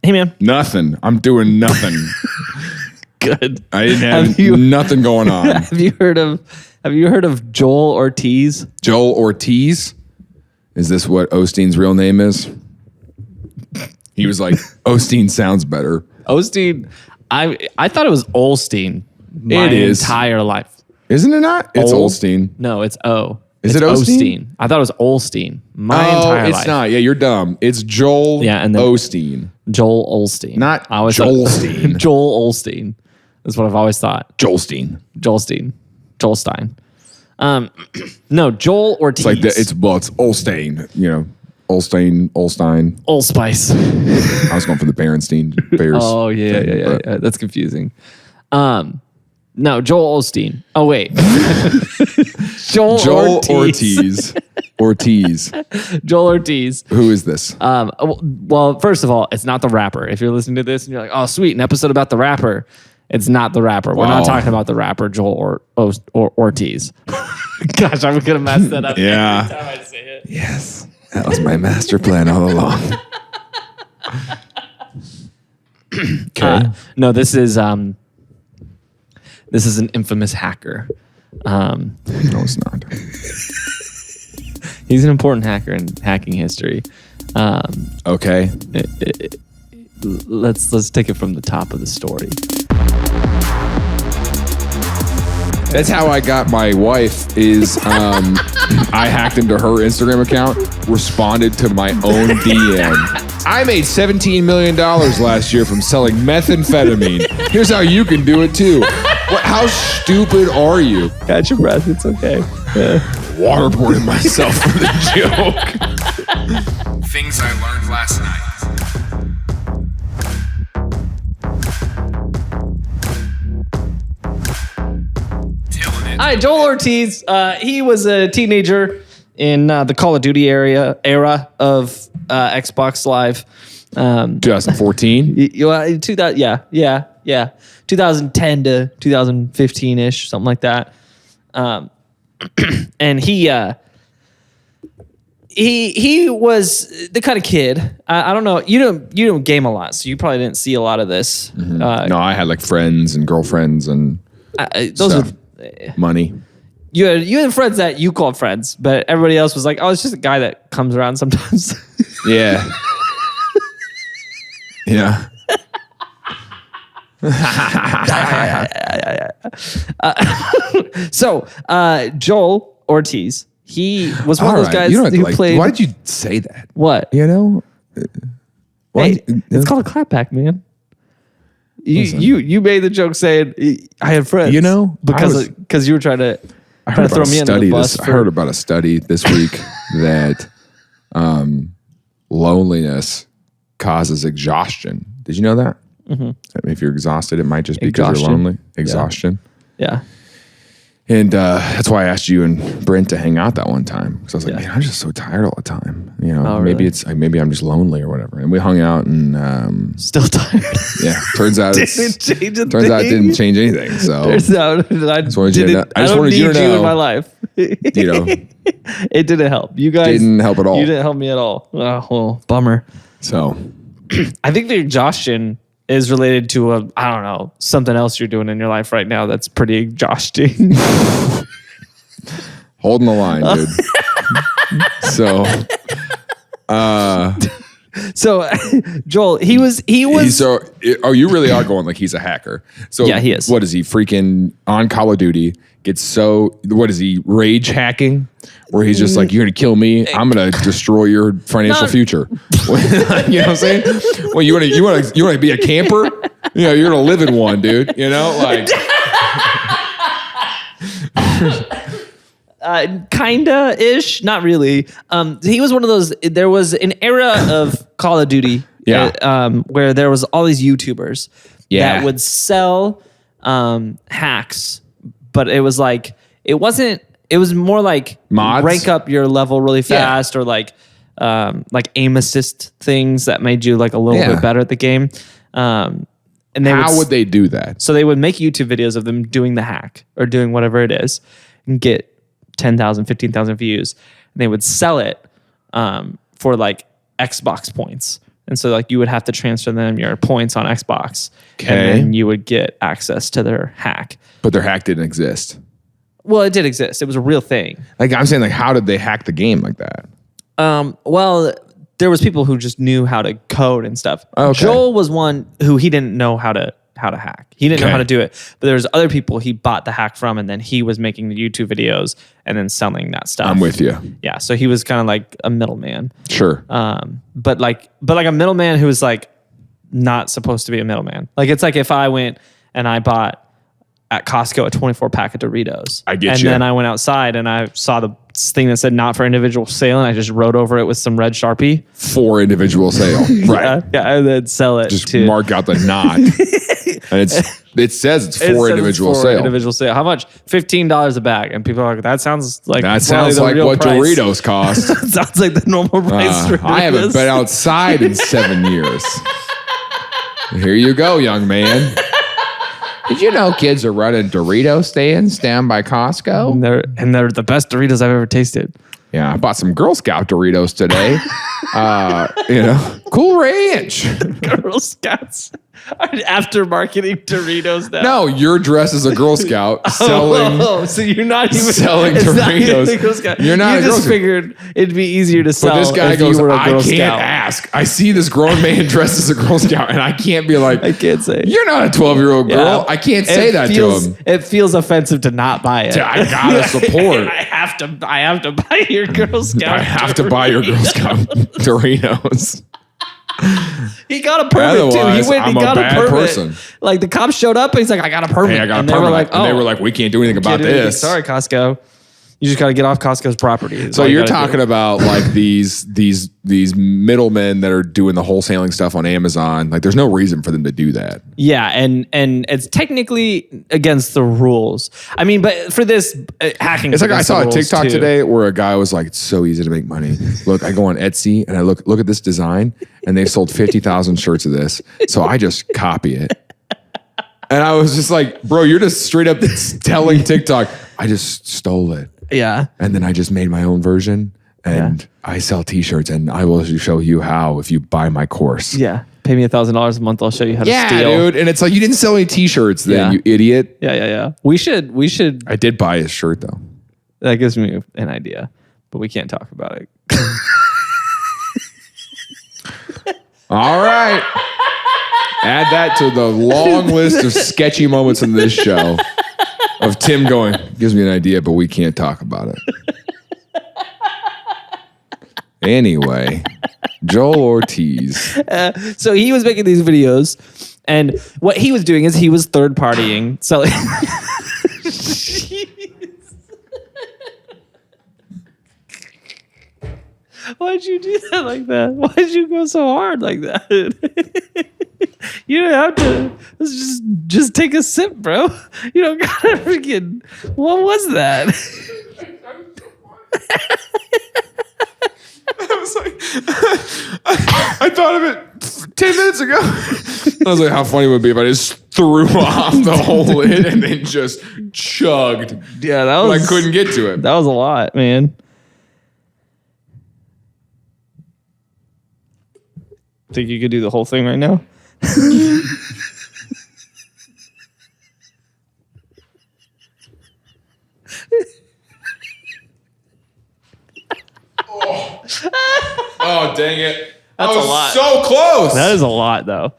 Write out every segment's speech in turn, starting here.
Hey, man. Nothing. I'm doing nothing. Good. I didn't have nothing going on. Have you heard of Joel Ortiz? Joel Ortiz? Is this what Osteen's real name is? He was like, Osteen sounds better. Osteen. I thought it was Olstein my entire life. Isn't it not? It's Olstein. No, it's O. Is it Osteen? I thought it was Olstein my entire life. It's not. Yeah, you're dumb. It's Joel Osteen. Joel Olstein. Not Joelstein. Joel Olstein. That's what I've always thought. Joelstein. Joelstein. No, Joel Ortiz. It's like it's Olstein, you know. Olstein. Allspice. I was going for the Berenstein Bears. Oh, yeah. That's confusing. No, Joel Osteen. Oh, wait. Joel Ortiz. Ortiz. Joel Ortiz. Who is this? Well, first of all, it's not the rapper. If you're listening to this and you're like, oh, sweet, an episode about the rapper. It's not the rapper. We're not talking about the rapper Joel Ortiz. Gosh, I'm going to mess that up every time I say it. Yes. That was my master plan all along. Okay. No, this is an infamous hacker. No, it's not. He's an important hacker in hacking history. Okay. Let's take it from the top of the story. That's how I got my wife is I hacked into her Instagram account, responded to my own DM. I made $17 million last year from selling methamphetamine. Here's how you can do it too. How stupid are you? Catch your breath. It's okay. Waterboarding myself for the joke. Things I learned last night. All right, Joel Ortiz. He was a teenager in the Call of Duty era of Xbox Live. 2014. 2010 to 2015 ish, something like that. And he was the kind of kid. I don't know. You don't game a lot, so you probably didn't see a lot of this. Mm-hmm. No, I had like friends and girlfriends and those stuff. Money. You had friends that you called friends, but everybody else was like, "Oh, it's just a guy that comes around sometimes." Yeah. Yeah. So, Joel Ortiz, he was one of those guys who played. Why did you say that? What? You know? Hey, it's called a clapback, man. You made the joke saying I had friends. You know? Because you were trying to throw me under the bus. I heard about a study this week that loneliness causes exhaustion. Did you know that? Mm-hmm. If you're exhausted, it might just be because you're lonely. Exhaustion. Yeah. And that's why I asked you and Brent to hang out that one time. Because I was like, man, I'm just so tired all the time. You know, maybe maybe I'm just lonely or whatever. And we hung out and still tired. Yeah. Turns out it didn't change anything. So turns out I just wanted you to know in my life. You know, it didn't help. You guys didn't help at all. You didn't help me at all. Oh, well, bummer. So I think the exhaustion is related to I don't know, something else you're doing in your life right now that's pretty exhausting. Holding the line, dude. So Joel, he was. So, you really are going like he's a hacker. So yeah, he is. What is he freaking on Call of Duty? What is he rage hacking? Where he's just like, you're gonna kill me. I'm gonna destroy your financial future. You know what I'm saying? Well, you wanna be a camper? You know, you're gonna live in one, dude. You know, like. Kinda ish, not really. He was one of those. There was an era of Call of Duty, where there was all these YouTubers that would sell hacks, but it was like it was more like mods? Rank up your level really fast, or like aim assist things that made you like a little bit better at the game. And how would they do that? So they would make YouTube videos of them doing the hack or doing whatever it is and get 10,000, 15,000 views. And they would sell it for like Xbox points. And so like you would have to transfer them your points on Xbox. Okay. And then you would get access to their hack. But their hack didn't exist. Well, it did exist. It was a real thing. Like I'm saying, like how did they hack the game like that? Well, there was people who just knew how to code and stuff. Okay. Joel was one who he didn't know how to hack. He didn't know how to do it. But there's other people he bought the hack from, and then he was making the YouTube videos and then selling that stuff. I'm with you. Yeah, so he was kind of like a middleman. Sure. But like a middleman who was like not supposed to be a middleman. Like it's like if I went and I bought at Costco a 24 pack of Doritos. I get and you. then I went outside and I saw the thing that said not for individual sale, and I just wrote over it with some red Sharpie. For individual sale. Right. Yeah, and then sell it. Just mark out the not. And it says it's for individual sale. Individual sale. How much? $15 a bag. And people are like, that sounds like what price. Doritos cost. Sounds like the normal price. I haven't been outside in 7 years. Here you go, young man. Did you know kids are running Dorito stands down by Costco? And they're the best Doritos I've ever tasted. Yeah, I bought some Girl Scout Doritos today. Cool Ranch. Girl Scouts are after marketing Doritos now. No, you're dressed as a Girl Scout selling. So you're not even selling Doritos. You're not. You just figured it'd be easier to sell. But this guy if goes, you were a I Girl can't Scout. ask. I see this grown man dressed as a Girl Scout, and I can't be like, I can't say. You're not a 12-year-old girl. Yeah. I can't say that to him. It feels offensive to not buy it. I gotta support. I have to buy your Girl Scout. I have to buy your Girl Scout Doritos. He got a permit too. Otherwise, He went. He I'm a got a bad permit. person. Like the cops showed up, and he's like, "I got a permit." Hey, I got a and permit. They were like, we can't do anything about this. Sorry, Costco. You just got to get off Costco's property. So you're talking about like these middlemen that are doing the wholesaling stuff on Amazon. Like, there's no reason for them to do that. Yeah, and it's technically against the rules. I mean, but for this hacking, it's like I saw a TikTok today where a guy was like, "It's so easy to make money. Look, I go on Etsy and I look at this design, and they've sold 50,000 shirts of this. So I just copy it." And I was just like, "Bro, you're just straight up telling TikTok, I just stole it." Yeah. And then I just made my own version, and I sell t-shirts, and I will show you how if you buy my course. Yeah. Pay me $1,000 a month. I'll show you how to steal. Yeah, dude. And it's like, you didn't sell any t-shirts then, you idiot. Yeah. We should. I did buy his shirt though. That gives me an idea, but we can't talk about it. All right. Add that to the long list of sketchy moments in this show. Of Tim going, gives me an idea, but we can't talk about it. Anyway, Joel Ortiz. So he was making these videos, and what he was doing is he was third partying. So why'd you do that like that? Why'd you go so hard like that? You don't have to. Just take a sip, bro. You don't gotta freaking. What was that? I was like, I thought of it 10 minutes ago. I was like, how funny would it be if I just threw off the whole lid and then just chugged. Yeah, that was. I couldn't get to it. That was a lot, man. Think you could do the whole thing right now? Oh, dang it. That's I was a lot. So close. That is a lot, though.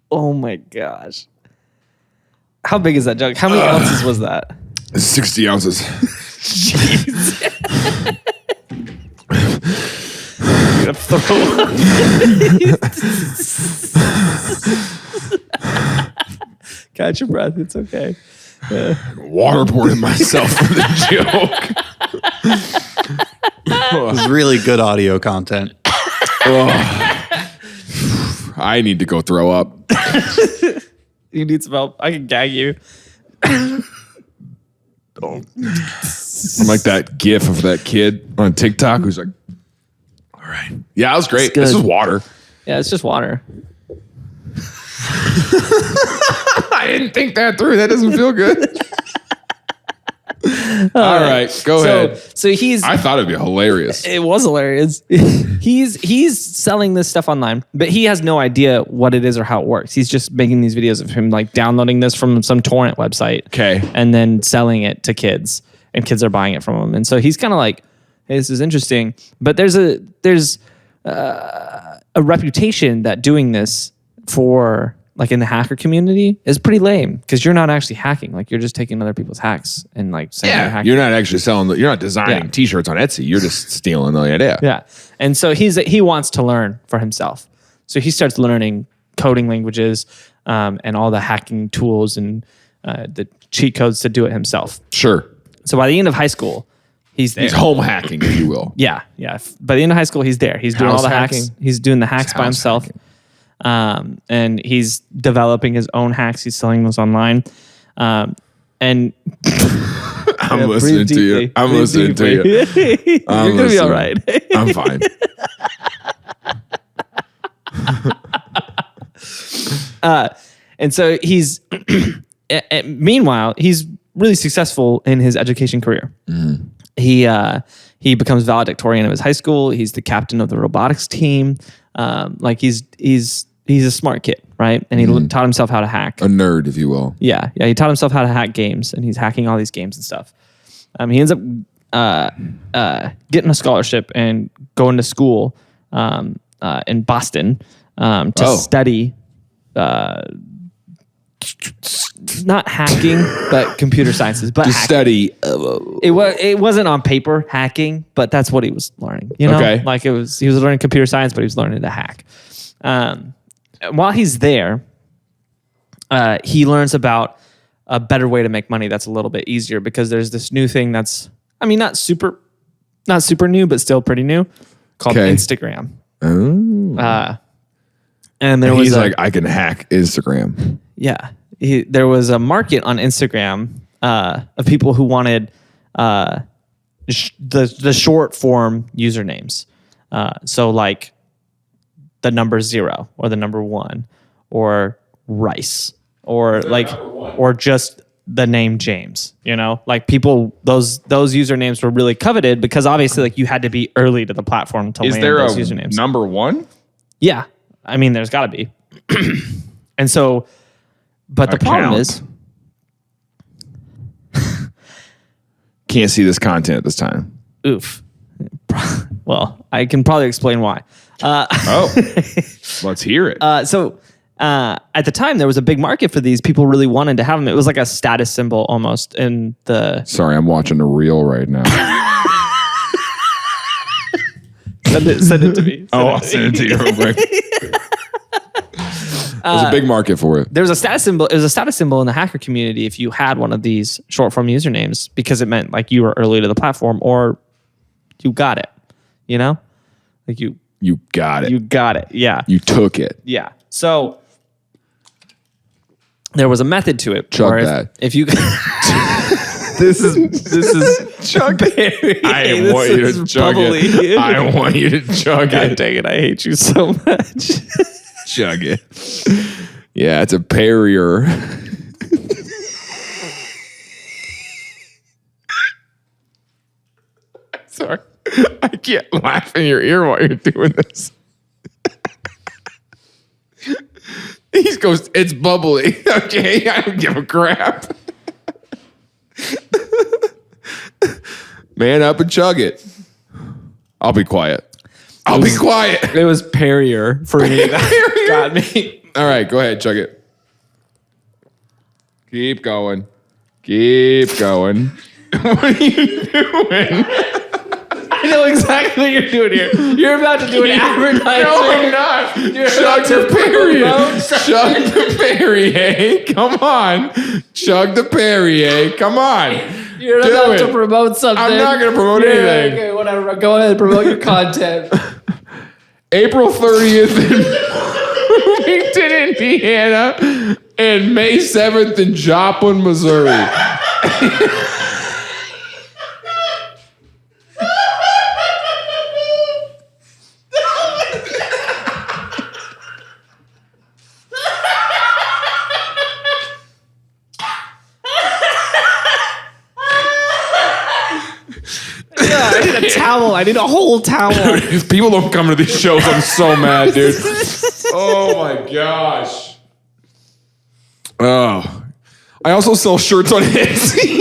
Oh my gosh. How big is that jug? How many ounces was that? 60 ounces. Jeez. I'm gonna throw up. Catch your breath. It's okay. Waterboarding myself for the joke. This is really good audio content. I need to go throw up. You need some help. I can gag you. I'm like that gif of that kid on TikTok who's like, all right. Yeah, that was great. This is water. Yeah, it's just water. I I didn't think that through. That doesn't feel good. All right, go ahead. So I thought it'd be hilarious. It was hilarious. he's selling this stuff online, but he has no idea what it is or how it works. He's just making these videos of him like downloading this from some torrent website. Okay. And then selling it to kids, and kids are buying it from him. And so he's kind of like, hey, this is interesting. But there's a reputation that doing this for like in the hacker community is pretty lame, because you're not actually hacking. Like, you're just taking other people's hacks and like saying you're hacking. You're not actually selling. You're not designing T-shirts on Etsy. You're just stealing the idea. Yeah. And so he wants to learn for himself. So he starts learning coding languages and all the hacking tools and the cheat codes to do it himself. Sure. So by the end of high school, he's there. He's home hacking, if you will. Yeah. By the end of high school, he's there. He's doing all the hacks. He's doing the hacks by himself. And he's developing his own hacks. He's selling those online. And I'm listening to you. I'm listening to you. You're going to be all right. I'm fine. And so he's, meanwhile, he's really successful in his education career. Mm. He becomes valedictorian of his high school. He's the captain of the robotics team. Like he's a smart kid, right? And he taught himself how to hack. A nerd, if you will. Yeah. He taught himself how to hack games, and he's hacking all these games and stuff. He ends up getting a scholarship and going to school in Boston to study. Not hacking, but computer sciences. But study. It wasn't on paper hacking, but that's what he was learning. You know, like he was learning computer science, but he was learning to hack. While he's there, he learns about a better way to make money that's a little bit easier, because there's this new thing that's, I mean, not super new, but still pretty new, called Instagram. Oh. And he's like, I can hack Instagram. Yeah. There was a market on Instagram of people who wanted the short form usernames. So like the number 0 or the number 1 or rice or or just the name James, you know, like people, those usernames were really coveted because obviously like you had to be early to the platform to land those usernames. Is there a number 1? Yeah. I mean, there's gotta be. And so, but the problem is, can't see this content at this time. Oof. Well, I can probably explain why. Let's hear it. So at the time, there was a big market for these. People really wanted to have them. It was like a status symbol almost in the... Sorry, I'm watching a reel right now. Send it to me. I'll send it to you real quick. There's a big market for it. There was a status symbol. It was a status symbol in the hacker community if you had one of these short form usernames, because it meant like you were early to the platform or you got it. You know, like you got it. You got it. Yeah. You took it. Yeah. So there was a method to it. Chug that. If you this is chug it. I want you to chug it. I want you to chug God it. Dang it! I hate you so much. Chug it. Yeah, it's a Perrier. Sorry. I can't laugh in your ear while you're doing this. He goes, it's bubbly. Okay, I don't give a crap. Man up and chug it. I'll be quiet. I'll be quiet. It was Perrier for me. That got me. All right, go ahead, chug it. Keep going. Keep going. What are you doing? I know exactly what you're doing here. You're about to do an advertising. No, I'm not. Chug the Perrier. Chug the Perrier. Come on. Chug the Perrier. Come on. You're about to promote something. I'm not going to promote anything. Okay, whatever. Go ahead and promote your content. April 30th in Bloomington, Indiana, and May 7th in Joplin, Missouri. need a towel. I need a whole towel. If people don't come to these shows, I'm so mad, dude. Oh my gosh. Oh. I also sell shirts on Etsy.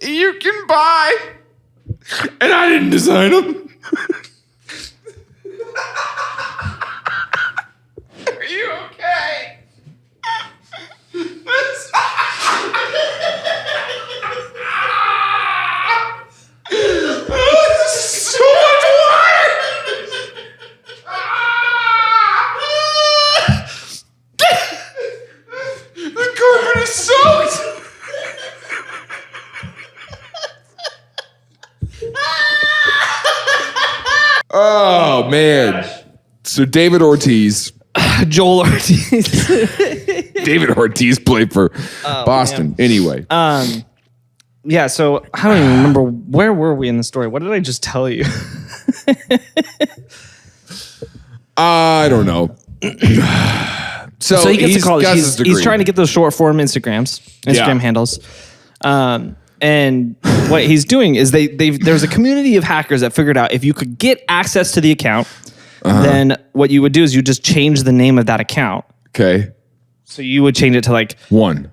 You can buy. And I didn't design them. Are you okay? This is so much water. The carpet is soaked. Oh man. So David Ortiz. Joel Ortiz. David Ortiz played for Boston. Man. Anyway. Yeah, so I don't even remember, where were we in the story? What did I just tell you? I don't know. So he gets to college. He's He's trying to get those short form Instagram handles. And what he's doing is there's a community of hackers that figured out if you could get access to the account, then what you would do is you just change the name of that account. Okay. So you would change it to like one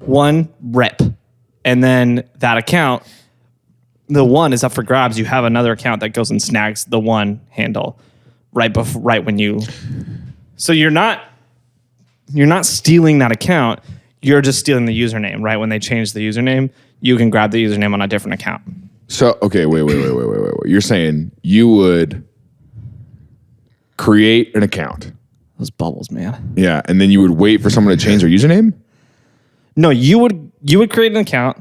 rep. And then that account, the one is up for grabs. You have another account that goes and snags the one handle right when you. So you're not stealing that account. You're just stealing the username. Right when they change the username, you can grab the username on a different account. So okay, wait. You're saying you would create an account. Those bubbles, man. Yeah, and then you would wait for someone to change their username? No, you would create an account.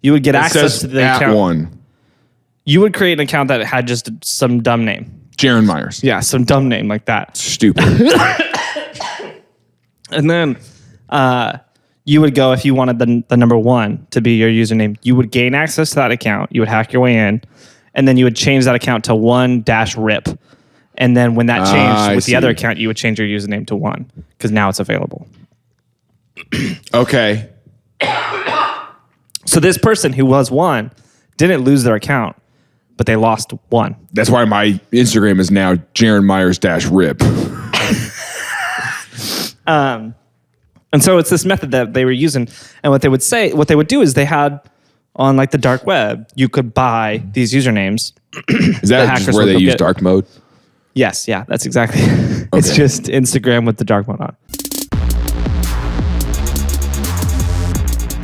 You would get access to the account. One. You would create an account that had just some dumb name. Jaron Myers. Yeah, some dumb name like that. Stupid. And then you would go, if you wanted the number one to be your username, you would gain access to that account. You would hack your way in, and then you would change that account to 1-rip. And then when that changed with the other account, you would change your username to 1 because now it's available. Okay. So this person who was 1 didn't lose their account, but they lost 1. That's why my Instagram is now Jaron Myers -rip. And so it's this method that they were using. And what they would do is they had on like the dark web, you could buy these usernames. Is that just where they use dark mode? Yes. Yeah, that's exactly. It's just Instagram with the dark mode on.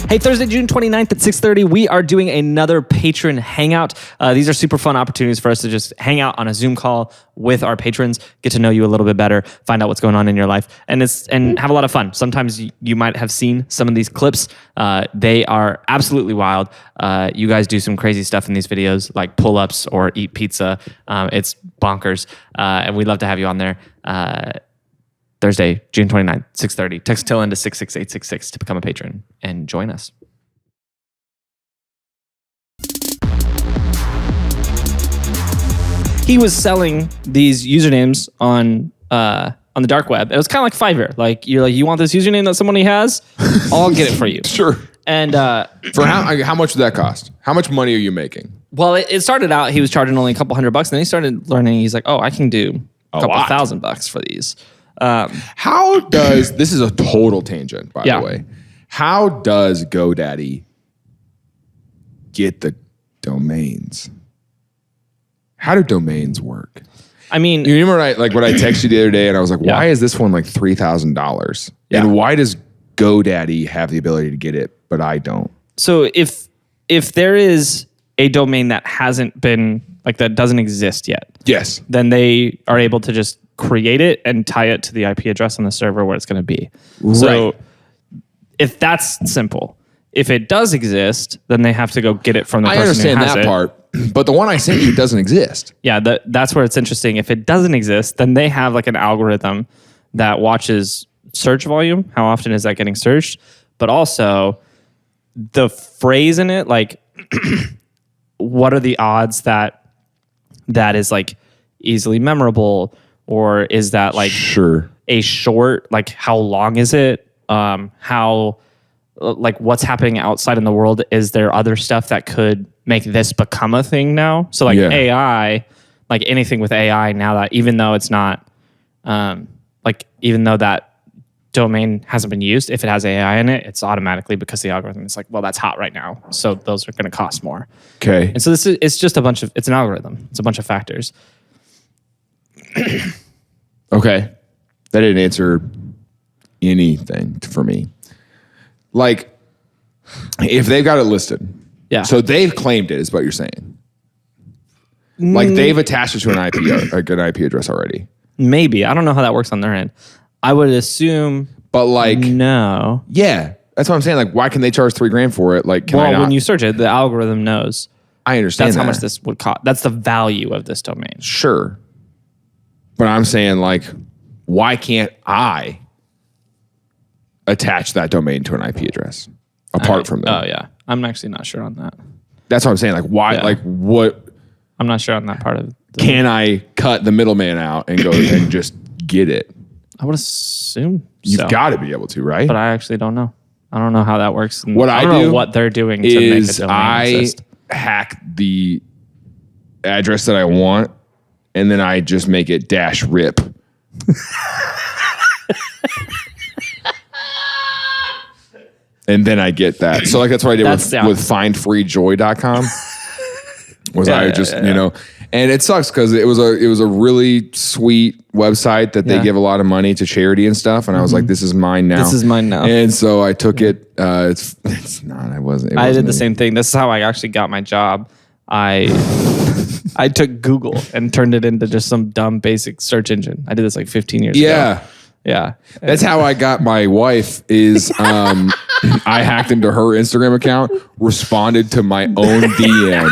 Hey, Thursday, June 29th at 6:30, we are doing another patron hangout. These are super fun opportunities for us to just hang out on a Zoom call with our patrons, get to know you a little bit better, find out what's going on in your life, and have a lot of fun. Sometimes you might have seen some of these clips. They are absolutely wild. You guys do some crazy stuff in these videos, like pull-ups or eat pizza. It's bonkers, and we'd love to have you on there. Thursday, June 29th, 6:30. Text TILLN to 66866 to become a patron and join us. He was selling these usernames on the dark web. It was kind of like Fiverr. Like you want this username that somebody has? I'll get it for you. Sure. And for how much would that cost? How much money are you making? Well, it started out he was charging only a couple $100, and then he started learning. He's like, oh, I can do a couple $1,000 for these. How does this is a total tangent, by the way. How does GoDaddy get the domains? How do domains work? I mean, you remember what I texted you the other day, and I was like, why is this one like $3,000? Yeah. And why does GoDaddy have the ability to get it, but I don't? So if there is a domain that hasn't been that doesn't exist yet, yes, then they are able to just create it and tie it to the IP address on the server where it's going to be. Right. So if that's simple, if it does exist, then they have to go get it from the person who has it. I understand that part, but the one I sent you doesn't exist. Yeah, that's where it's interesting. If it doesn't exist, then they have an algorithm that watches search volume. How often is that getting searched? But also the phrase in it, what are the odds that is easily memorable? Or is that sure a short, how long is it? How like what's happening outside in the world. Is there other stuff that could make this become a thing now? So like AI, like anything with AI now, that even though it's not, even though that domain hasn't been used, if it has AI in it, it's automatically, because the algorithm is like, well, that's hot right now, so those are going to cost more. Okay. And so it's just it's an algorithm. It's a bunch of factors. Okay. That didn't answer anything for me. Like, if they've got it listed, so they've claimed it, is what you're saying. Like, they've attached it to an IP address already. Maybe. I don't know how that works on their end. I would assume, but like, no. Yeah, that's what I'm saying. Like, why can they charge $3,000 for it? Like, when you search it, the algorithm knows. I understand that's how much this would cost. That's the value of this domain. Sure, but I'm saying, like, why can't I attach that domain to an IP address apart from that? Oh yeah, I'm actually not sure on that. That's what I'm saying. Like, why? Yeah. Like, what? I'm not sure on that part of. Can I cut the middleman out and go and just get it? I would assume you've got to be able to, right? But I actually don't know. I don't know how that works. What I don't know what they're doing to make a domain exist. Hack the address that I want, and then I just make it -rip. And then I get that. So like that's what I did with findfreejoy.com. You know, and it sucks because it was a really sweet website that they give a lot of money to charity and stuff. And I was like, this is mine now. This is mine now. And so I took it. It's not. I did the same thing. This is how I actually got my job. I took Google and turned it into just some dumb basic search engine. I did this like 15 years ago. Yeah. That's how I got my wife is I hacked into her Instagram account, responded to my own DM.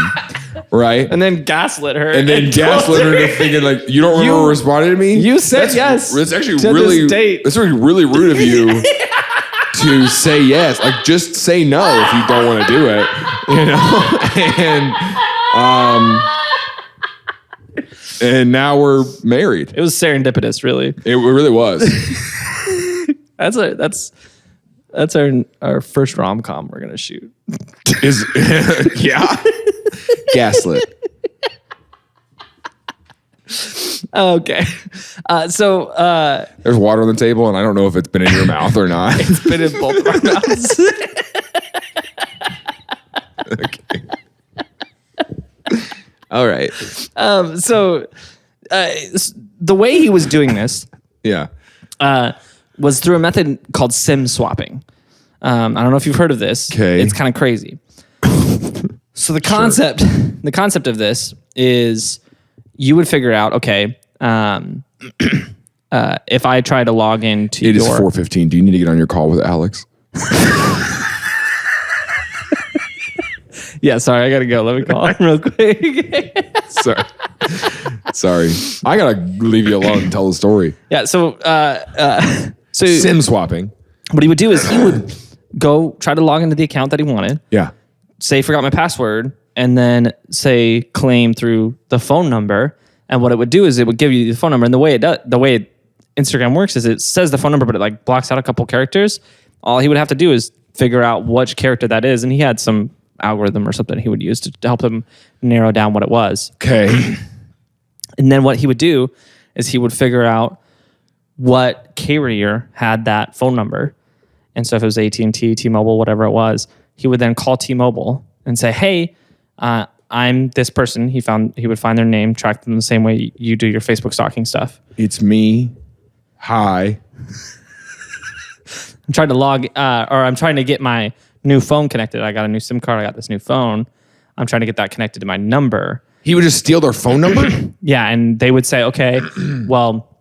Right? And then gaslit her. And then gaslit her into thinking like, you don't remember responding to me? You said yes. That's actually really rude of you to say yes. Like just say no if you don't want to do it. You know? And now we're married. It was serendipitous, really. It really was. That's our first rom-com we're gonna shoot. Yeah. Gaslit. Okay. So there's water on the table, and I don't know if it's been in your mouth or not. It's been in both of our mouths. Okay. All right. So the way he was doing this, was through a method called SIM swapping. I don't know if you've heard of this. Okay. It's kind of crazy. So the concept of this is you would figure out, okay, if I try to log into It is 4:15. Do you need to get on your call with Alex? Yeah, sorry, I gotta go. Let me call him real quick. Sorry. I gotta leave you alone and tell the story. Yeah, so SIM swapping. What he would do is he would go try to log into the account that he wanted. Yeah. Say forgot my password, and then say claim through the phone number. And what it would do is it would give you the phone number. And the way Instagram works is it says the phone number, but it like blocks out a couple characters. All he would have to do is figure out which character that is, and he had some algorithm or something he would use to help him narrow down what it was. Okay. And then what he would do is he would figure out what carrier had that phone number. And so if it was AT&T, T-Mobile, whatever it was, he would then call T-Mobile and say, hey, I'm this person. He would find their name, track them the same way you do your Facebook stalking stuff. It's me. Hi. I'm trying to I'm trying to get my new phone connected. I got a new SIM card. I got this new phone. I'm trying to get that connected to my number. He would just steal their phone number? Yeah, and they would say, okay, well,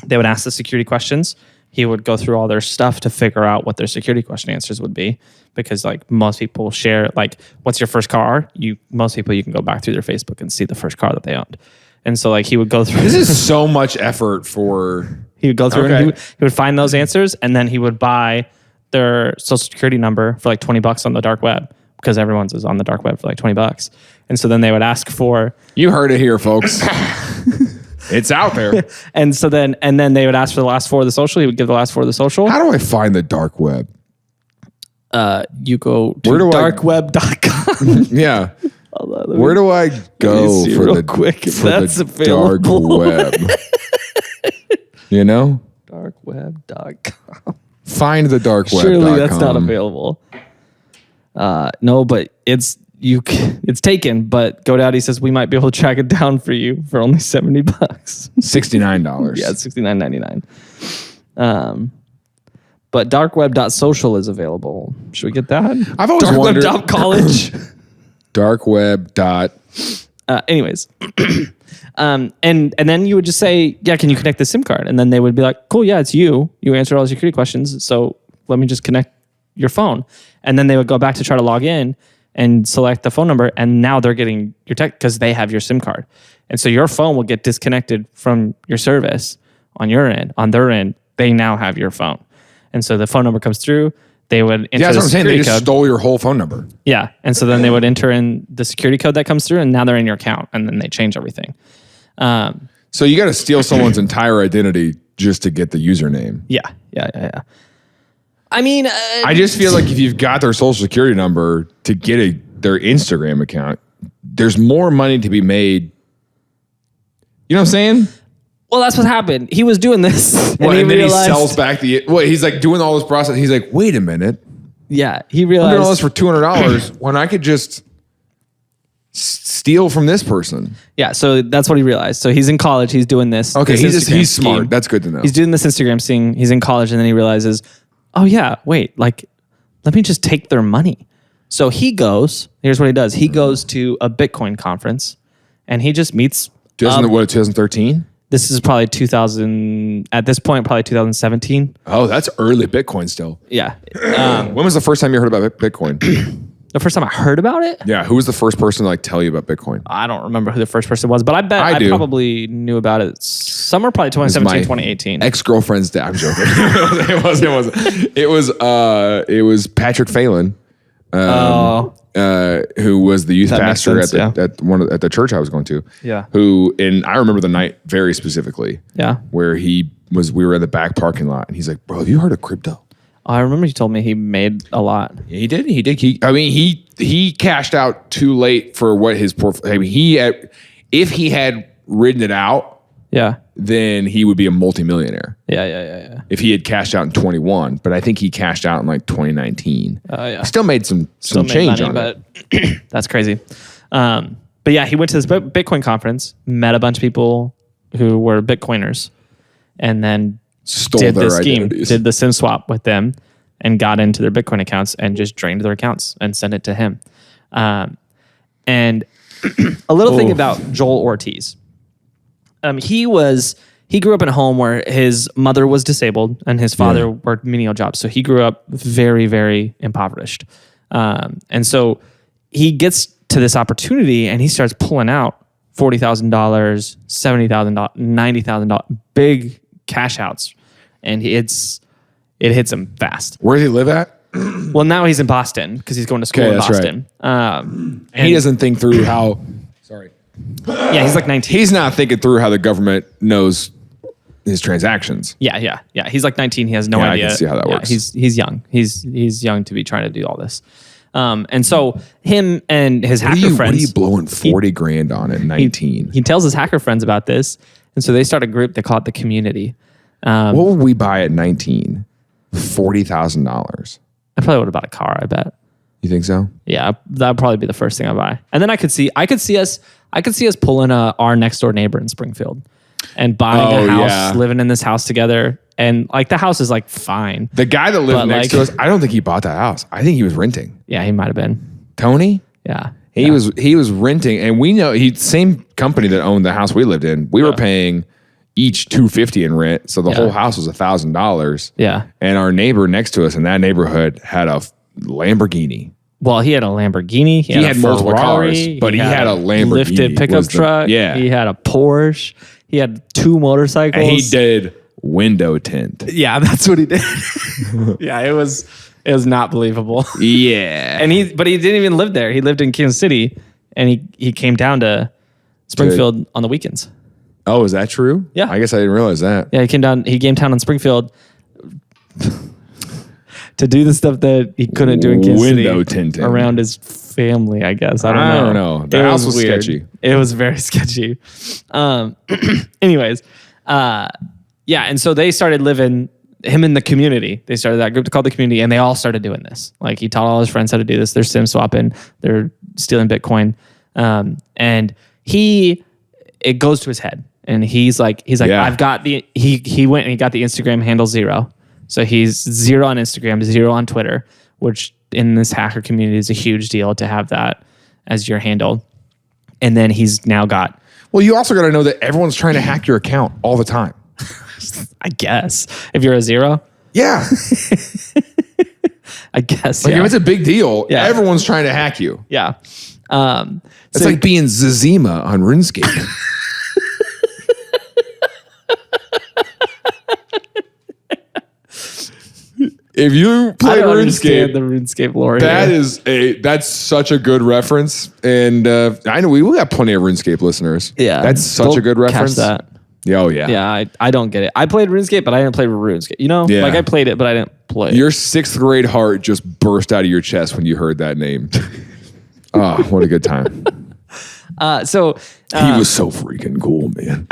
they would ask the security questions. He would go through all their stuff to figure out what their security question answers would be. Because like most people share, like, what's your first car? Most people, you can go back through their Facebook and see the first car that they owned. And so like he would go through. This is so much effort for. He would go through and he would find those answers, and then he would buy their social security number for like $20 on the dark web, because everyone's is on the dark web for like $20. And so then they would ask for. You heard it here, folks. It's out there. And then they would ask for the last four of the social. He would give the last four of the social. How do I find the dark web? You go to darkweb.com. Yeah. Where do I go for the dark web? You know? Darkweb.com. Find the dark web. Surely that's not available. No, but it's taken, but GoDaddy says we might be able to track it down for you for only $70. $69. Yeah, it's $69.99. But darkweb.social is available. Should we get that? I've always wondered. Darkweb.college. Darkweb. Anyways. And then you would just say, yeah, can you connect the SIM card? And then they would be like, cool, yeah, it's you. You answered all the security questions. So let me just connect your phone. And then they would go back to try to log in and select the phone number. And now they're getting your tech because they have your SIM card. And so your phone will get disconnected from your service on your end. On their end, they now have your phone. And so the phone number comes through. They would enter that's the what I'm saying. security They just code. stole your whole phone number. Yeah. And so then they would enter in the security code that comes through, and now they're in your account, and then they change everything. So you got to steal someone's entire identity just to get the username. Yeah. I mean, I just feel like if you've got their social security number to get their Instagram account, there's more money to be made. You know what I'm saying? well, that's what happened. He was doing this, and then he sells back he's like doing all this process. He's like, wait a minute. Yeah, he I'm realized doing all this for $200 when I could just steal from this person. Yeah, so that's what he realized. So he's in college. He's doing this. Okay, this he's smart. scheme. That's good to know. He's doing this Instagram thing. He's in college, and then he realizes, oh yeah, wait, like, let me just take their money. So he goes. Here's what he does. He goes to a Bitcoin conference, and he just meets. 2013? This is probably 2000. At this point, probably 2017. Oh, that's early Bitcoin still. Yeah. When was the first time you heard about Bitcoin? The first time I heard about it? Yeah. Who was the first person to tell you about Bitcoin? I don't remember who the first person was, but I bet I probably knew about it somewhere probably 2017, 2018. Ex-girlfriend's dad. I'm joking. It was Patrick Phelan. Who was the youth pastor at the church I was going to. Yeah. And I remember the night very specifically. Yeah. Where we were in the back parking lot, and he's like, "Bro, have you heard of crypto?" I remember you told me he made a lot. He did. He cashed out too late for what his portfolio. I mean, if he had ridden it out, yeah, then he would be a multimillionaire. Yeah. If he had cashed out in 21, but I think he cashed out in like 2019. Yeah. Still made some change on it. That's crazy. But yeah, he went to this Bitcoin conference, met a bunch of people who were Bitcoiners, and then did the scheme, did the SIM swap with them, and got into their Bitcoin accounts and just drained their accounts and sent it to him. And a little thing about Joel Ortiz. He grew up in a home where his mother was disabled and his father worked menial jobs. So he grew up very, very impoverished. And so he gets to this opportunity and he starts pulling out $40,000, $70,000, $90,000, big cash outs. And it hits him fast. Where does he live at? Well, now he's in Boston because he's going to school in Boston. Right. And he doesn't think through how... Sorry. Yeah, he's like 19. He's not thinking through how the government knows his transactions. Yeah. He's like 19. He has no idea. I can see how that works. He's young. He's young to be trying to do all this. And so him and his hacker friends. What are you blowing 40 grand on at 19? He tells his hacker friends about this, and so they start a group. They call it the Community. What would we buy at 19? $40,000. I probably would have bought a car. I bet. You think so? Yeah, that'd probably be the first thing I buy. And then I could see us pulling our next door neighbor in Springfield and buying a house, living in this house together. And like the house is like fine. The guy that lived next to us, I don't think he bought that house. I think he was renting. Yeah, he might have been. Tony? Yeah. He was renting, and we know same company that owned the house we lived in. We were paying each $250 in rent, so the whole house was $1,000. Yeah. And our neighbor next to us in that neighborhood had a Lamborghini. Well, he had a Lamborghini. He had multiple cars, but he had a Lamborghini. Lifted pickup truck. Yeah. He had a Porsche. He had 2 motorcycles. And he did window tint. Yeah, that's what he did. Yeah, it was not believable. Yeah. But he didn't even live there. He lived in Kansas City, and he came down to Springfield on the weekends. Oh, is that true? Yeah. I guess I didn't realize that. Yeah, he came down on Springfield to do the stuff that he couldn't do in Kansas Window City tinting. around his family, I guess. I don't know. The house was weird. sketchy. It was very sketchy. Anyways, yeah, and so they started living, him in the community. They started that group called the community, and they all started doing this. Like, he taught all his friends how to do this. They're sim swapping. They're stealing Bitcoin. And it goes to his head. And he's like, Yeah. I've got he went and he got the Instagram handle 0. So he's 0 on Instagram, 0 on Twitter, which in this hacker community is a huge deal to have that as your handle. And then he's now got... Well, you also got to know that everyone's trying to hack your account all the time. I guess if you're a 0, Yeah. I guess. Like if it's a big deal, Yeah. everyone's trying to hack you. Yeah. It's like being Zazima on RuneScape. If you play I don't understand RuneScape, the RuneScape lore. that's such a good reference. And I know we got plenty of RuneScape listeners. Yeah. That's such They'll a good reference. catch that. Yeah, oh, yeah. Yeah, I don't get it. I played RuneScape, but I didn't play RuneScape. You know, Yeah. like I played it, but I didn't play. Your 6th grade heart just burst out of your chest when you heard that name. Oh, what a good time. So He was so freaking cool, man.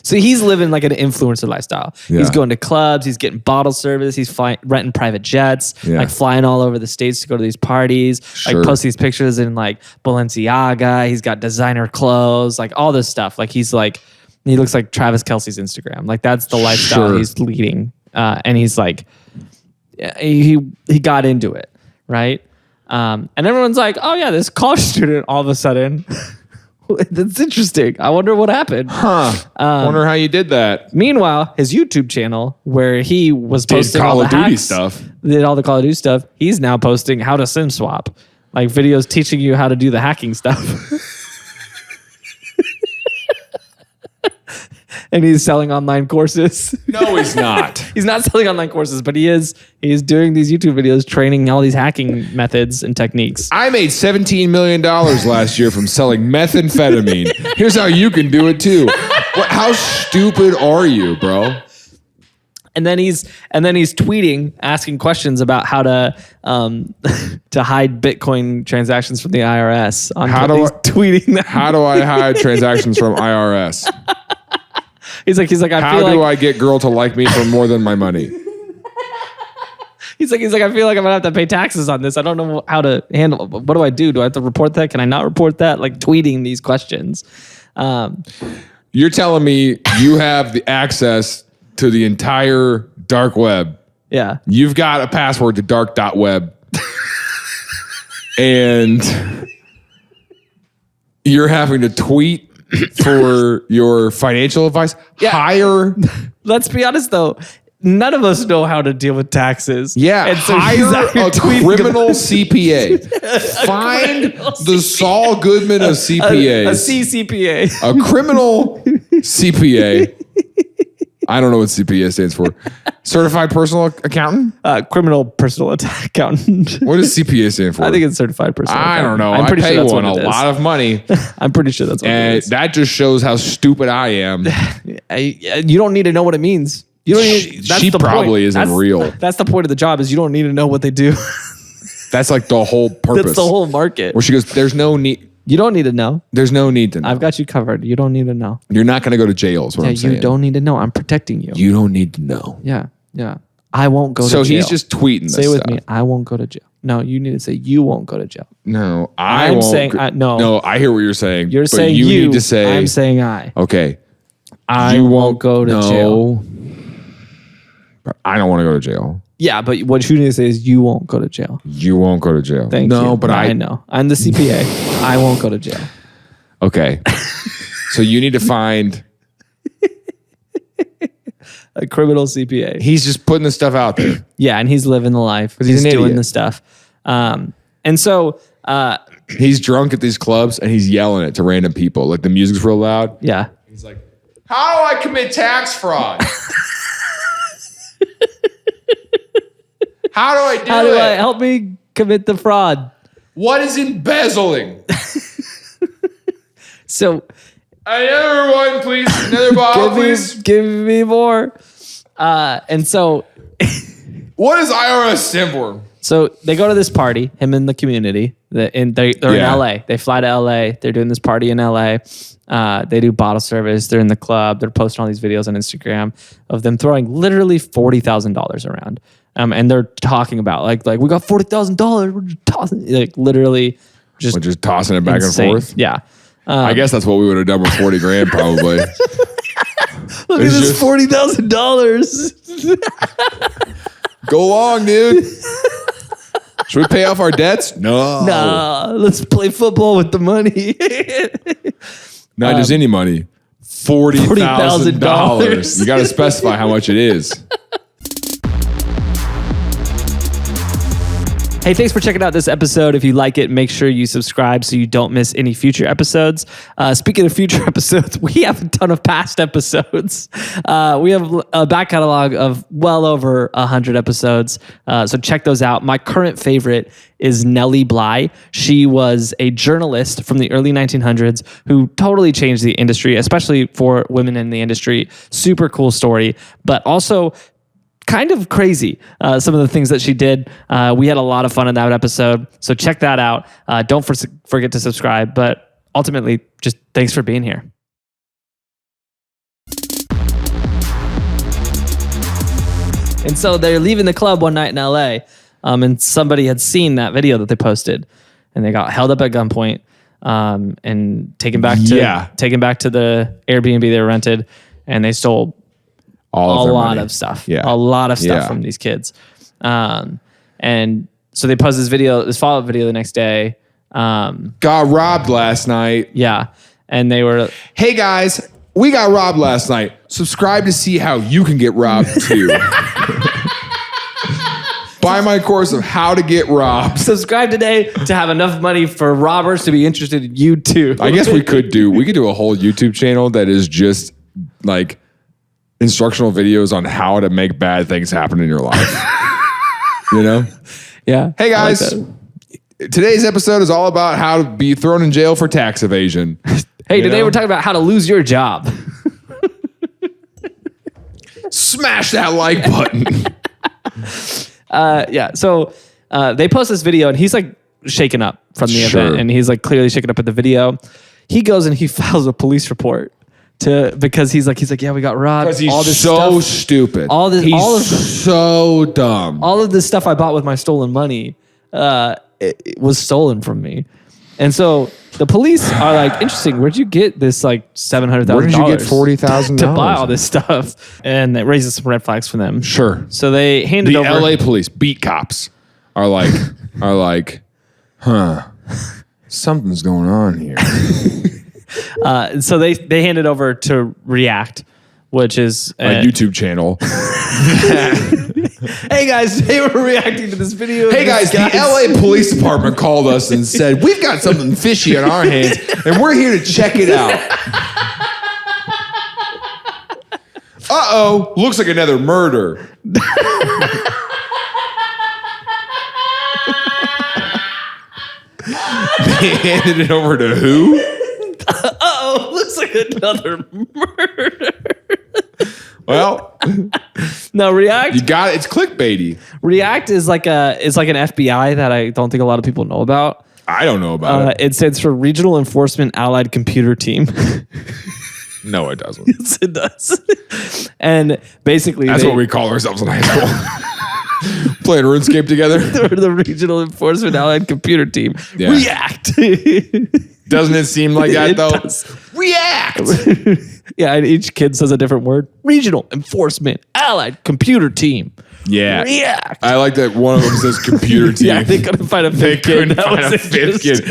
So he's living like an influencer lifestyle. Yeah. He's going to clubs. He's getting bottle service. He's renting private jets, Yeah. like flying all over the States to go to these parties, Sure. like post these pictures in like Balenciaga. He's got designer clothes, like all this stuff. Like he looks like Travis Kelce's Instagram. Like that's the lifestyle Sure. he's leading. And he's like, he got into it, right? And everyone's like, oh yeah, this college student all of a sudden. That's interesting. I wonder what happened. Wonder how you did that. Meanwhile, his YouTube channel, where he was Did posting Call all the of Duty hacks, stuff. did all the Call of Duty stuff, he's now posting how to sim swap, like videos teaching you how to do the hacking stuff. And he's selling online courses. No, he's not. He's not selling online courses, but he is doing these YouTube videos training all these hacking methods and techniques. I made $17 million last year from selling methamphetamine. Here's how you can do it too. How stupid are you, bro? And then he's tweeting, asking questions about how to to hide Bitcoin transactions from the IRS. He's tweeting that. How do I hide transactions from IRS? He's like, How do I get girl to like me for more than my money? He's like, I feel like I'm gonna have to pay taxes on this. I don't know how to handle it. What do I do? Do I have to report that? Can I not report that? Like tweeting these questions. You're telling me you have the access to the entire dark web. Yeah. You've got a password to dark.web. And you're having to tweet for your financial advice. Yeah. Hire. Let's be honest though. None of us know how to deal with taxes. Yeah, And so he's out here hire a tweeting criminal CPA. Find the Saul Goodman of CPAs. a CCPA. A criminal CPA. I don't know what CPA stands for. Certified Personal Accountant? Criminal personal accountant. What does CPA stand for? I think it's certified personal I accountant. don't know. I'm pretty I pay sure that's one what a it is. lot of money. I'm pretty sure that's what And it is. that just shows how stupid I am. You don't need to know what it means. You don't need, that's She the probably point. isn't That's- real. That's the point of the job is you don't need to know what they do. That's like the whole purpose. That's the whole market. Where she goes, there's no need. You don't need to know. There's no need to know. I've got you covered. You don't need to know. You're not going to go to jail is what Yeah, I'm saying. you don't need to know. I'm protecting you. You don't need to know. Yeah, yeah. I won't go to So jail. he's just tweeting this Say with stuff. me, I won't go to jail. No, you need to say you won't go to jail. No, I'm won't saying- go- no. No, I hear what you're saying. You're but saying you you. need to say. I'm saying I. Okay. I you won't go to jail. I don't want to go to jail. Yeah, but what you need to say is you won't go to jail. You won't go to jail. Thank you. No, but I know. I'm the CPA. I won't go to jail. Okay. So you need to find. A criminal CPA. He's just putting this stuff out there. Yeah, and he's living the life. he's an doing idiot. the stuff. And so, He's drunk at these clubs and he's yelling it to random people. Like the music's real loud. yeah. He's like, "How do I commit tax fraud? How do I do How do it? I help me commit the fraud? What is embezzling? So Another one, please. Another bottle, please." give me more. And so What is IRS stand for? So they go to this party, him and the community. They're in LA. They fly to LA. They're doing this party in LA. They do bottle service. They're in the club. They're posting all these videos on Instagram of them throwing literally $40,000 around. And they're talking about like we got $40,000. We're just tossing, like literally We're just tossing it back insane. and forth. Yeah. I guess that's what we would have done with 40 grand probably. Look at this $40,000. Go along, dude. Should we pay off our debts? No. Nah, let's play football with the money. Not just any money. $40,000. You got to specify how much it is. Hey, thanks for checking out this episode. If you like it, make sure you subscribe so you don't miss any future episodes. Speaking of future episodes, we have a ton of past episodes. We have a back catalog of well over 100 episodes. So check those out. My current favorite is Nellie Bly. She was a journalist from the early 1900s who totally changed the industry, especially for women in the industry. Super cool story, but also kind of crazy, some of the things that she did. We had a lot of fun in that episode, so check that out. Don't forget to subscribe, but ultimately, just thanks for being here. And so they're leaving the club one night in LA, and somebody had seen that video that they posted, and they got held up at gunpoint and taken back to the Airbnb they rented, and they stole a lot of stuff. Yeah. A lot of stuff from these kids. And so they post this follow-up video the next day. Got robbed last night. Yeah. And they were, hey guys, we got robbed last night. Subscribe to see how you can get robbed too. Buy my course of how to get robbed. subscribe today to have enough money for robbers to be interested in you too. I guess we could do a whole YouTube channel that is just like instructional videos on how to make bad things happen in your life. You know? Yeah. Hey guys, today's episode is all about how to be thrown in jail for tax evasion. Hey, today we're talking about how to lose your job. Smash that like button. So they post this video and he's like shaken up from the event, and he's like clearly shaken up at the video. He goes and he files a police report because he's like, yeah, we got robbed. Because he's all this so stuff, stupid. He's so dumb. All of this stuff I bought with my stolen money, it was stolen from me. And so the police are like, interesting, where'd you get this like $700,000? Where did you get $40,000 to buy all this stuff? And it raises some red flags for them. Sure. So they handed over. The LA police, beat cops, are like, something's going on here. So they handed over to React, which is a YouTube channel. Hey guys, they were reacting to this video. Hey guys, the LA Police Department called us and said, we've got something fishy on our hands and we're here to check it out. Uh-oh, looks like another murder. They handed it over to who? Uh-oh, looks like another murder. Well, no, React. You got it. It's clickbaity. React is like an FBI that I don't think a lot of people know about. I don't know about it. It stands for Regional Enforcement Allied Computer Team. No, it doesn't. Yes, it does. And basically, that's what we call ourselves in high school. Playing RuneScape together. They're the Regional Enforcement Allied Computer Team. Yeah. React. Doesn't it seem like that though? Does. React. Yeah, and each kid says a different word. Regional Enforcement Allied Computer Team. Yeah. React. I like that one of them says computer team. Yeah, they couldn't find a fifth kid. Couldn't find a fifth kid.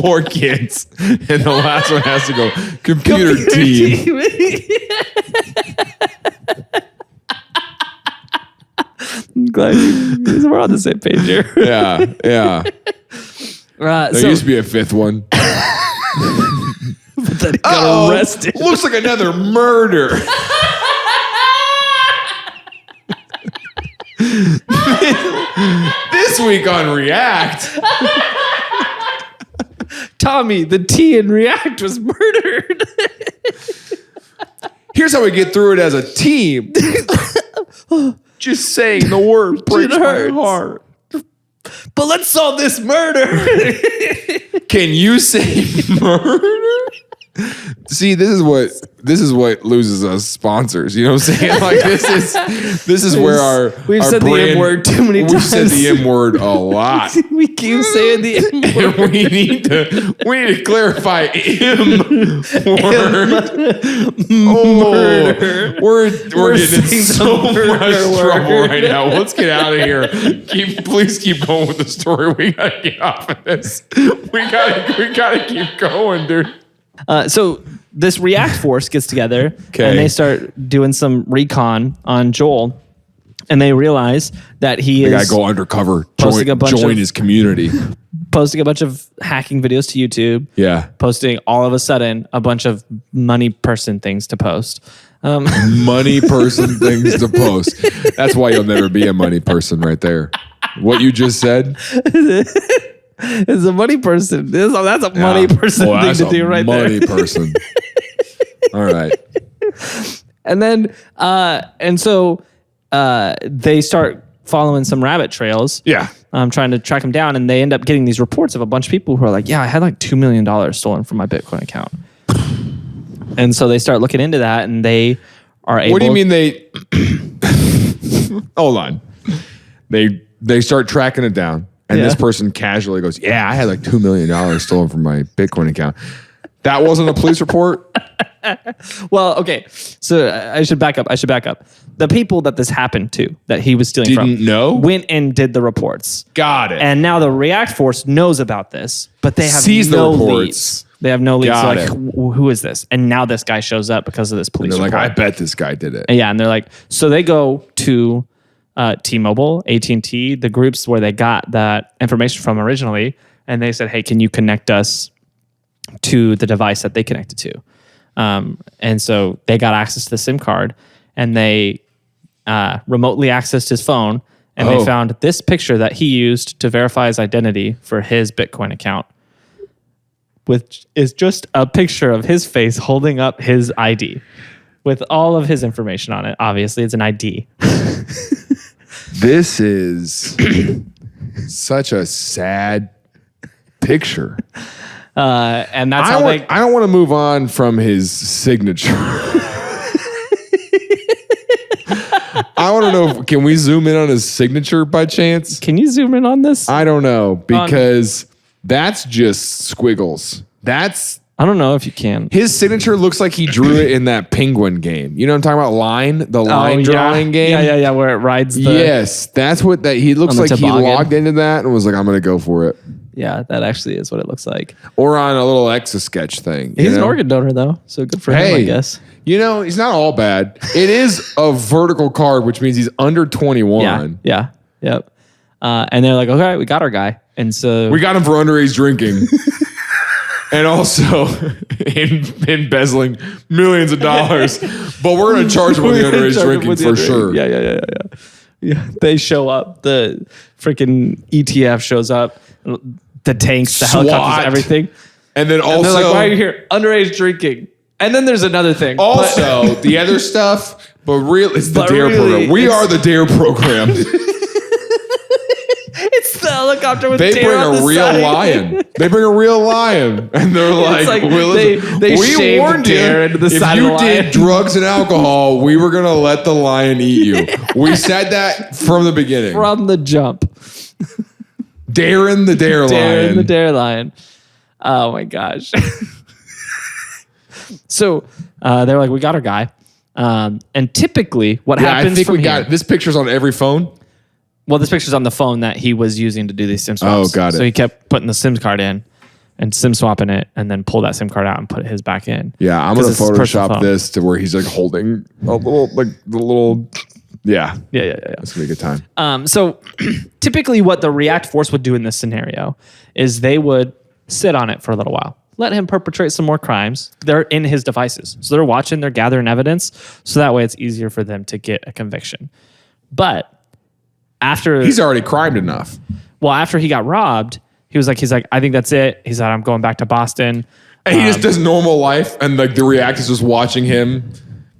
4 kids. And the last one has to go, computer team. I'm glad we're on the same page here. Yeah. There used to be a 5th one. But then he got arrested. Looks like another murder. This week on React. Tommy, the T in React was murdered. Here's how we get through it as a team. Just saying the word breaks my heart. But let's solve this murder. Can you say murder? See, this is what loses us sponsors. You know what I'm saying? Like this is where we've our said brand, the M word too many times. We've said the M word a lot. We keep saying the M word. And we need to clarify M word. Murder. We're getting in so much word. trouble right now. Let's get out of here. Please keep going with the story. We gotta get off of this. We gotta keep going, dude. So this React force gets together and they start doing some recon on Joel, and they realize that he is gotta go undercover, join his community, posting a bunch of hacking videos to YouTube. Yeah, posting all of a sudden a bunch of money person things to post. Money person things to post. That's why you'll never be a money person, right there. What you just said. It's a money person. That's a money person thing to do right there. Money person. All right. And then, so they start following some rabbit trails. Yeah. Trying to track them down. And they end up getting these reports of a bunch of people who are like, yeah, I had like $2 million stolen from my Bitcoin account. And so they start looking into that, and they are able. What do you mean they? Hold on. They start tracking it down. And this person casually goes, yeah, I had like $2 million stolen from my Bitcoin account. That wasn't a police report? Well, okay. So I should back up. The people that this happened to, that he was stealing from, didn't know? Went and did the reports. Got it. And now the React Force knows about this, but they have Sees no the reports. leads. They have no leads. Got They're like, who is this? And now this guy shows up because of this police they're report. like, I bet this guy did it. And yeah, and they're like, so they go to T-Mobile, AT&T, the groups where they got that information from originally, and they said, hey, can you connect us to the device that they connected to? And so they got access to the SIM card, and they remotely accessed his phone, and they found this picture that he used to verify his identity for his Bitcoin account, which is just a picture of his face holding up his ID with all of his information on it. Obviously, it's an ID. This is such a sad picture. And that's I don't want to move on from his signature. I want to know, can we zoom in on his signature by chance? Can you zoom in on this? I don't know, because that's just squiggles. I don't know if you can. His signature looks like he drew it in that Penguin game. You know what I'm talking about? The line drawing game? Yeah, where it rides the... Yes, that's what he looks like. He logged into that and was like, I'm going to go for it. Yeah, that actually is what it looks like. Or on a little Etch-a-Sketch thing. He's an organ donor, though, so good for him, I guess. You know, he's not all bad. It is a vertical card, which means he's under 21. Yeah. Yep. And they're like, okay, we got our guy. And so... We got him for underage drinking. And also embezzling millions of dollars. But we're going to charge him with the underage drinking for sure. Yeah. They show up. The freaking ETF shows up. The tanks, the helicopters, everything. And then also... they're like, why are you here? Underage drinking. And then there's another thing. Also, the other stuff, it's the DARE program. We are the DARE program. It's the helicopter with they DARE on the side. Lion. They bring a real lion, and they're like they we warned you into the side if of you the lion. did drugs and alcohol, we were gonna let the lion eat you. We said that from the beginning, from the jump. Darren the DARE lion. Darren the DARE lion. Oh my gosh. So they're like, we got our guy, and typically what happens? I think we got this picture's on every phone. Well, this picture's on the phone that he was using to do these SIM swaps. Oh, got it. So he kept putting the SIM card in and SIM swapping it, and then pull that SIM card out and put his back in. Yeah, I'm gonna Photoshop this to where he's like holding a little, Yeah. It's gonna be a good time. So typically, what the React Force would do in this scenario is they would sit on it for a little while, let him perpetrate some more crimes. They're in his devices, so they're watching, they're gathering evidence, so that way it's easier for them to get a conviction. But after he's already crimed enough. Well, after he got robbed, he's like, I think that's it. He said, I'm going back to Boston. And he just does normal life, and like the React is just watching him.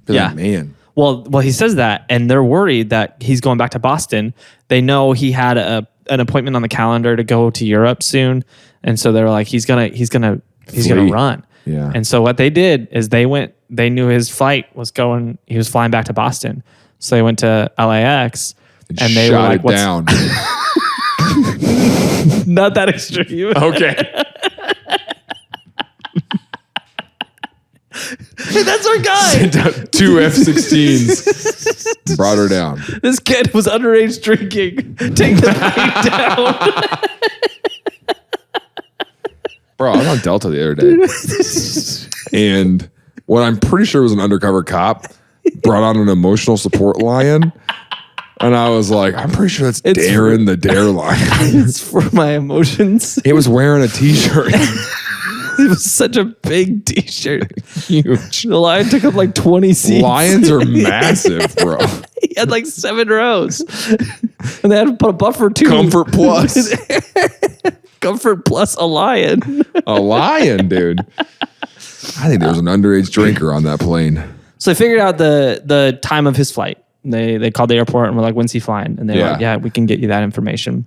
Like, man. Well, he says that, and they're worried that he's going back to Boston. They know he had an appointment on the calendar to go to Europe soon, and so they're like, he's gonna run. Yeah. And so what they did is they knew his flight was going. He was flying back to Boston, so they went to LAX, and they shot were like, it down. Not that extreme. Okay. Hey, that's our guy. 2 F-16s. Brought her down. This kid was underage drinking. Take the plane down. Bro, I was on Delta the other day. And what I'm pretty sure was an undercover cop brought on an emotional support lion. And I was like, I'm pretty sure that's Darren the Dare lion. It's for my emotions. He was wearing a t-shirt. It was such a big t-shirt. Huge. The lion took up like 20 seats. Lions are massive, bro. He had like 7 rows. And they had to put a buffer too. Comfort Plus. Comfort Plus a lion. A lion, dude. I think there was an underage drinker on that plane. So they figured out the time of his flight. They called the airport and were like, when's he flying? And they were like, yeah, we can get you that information.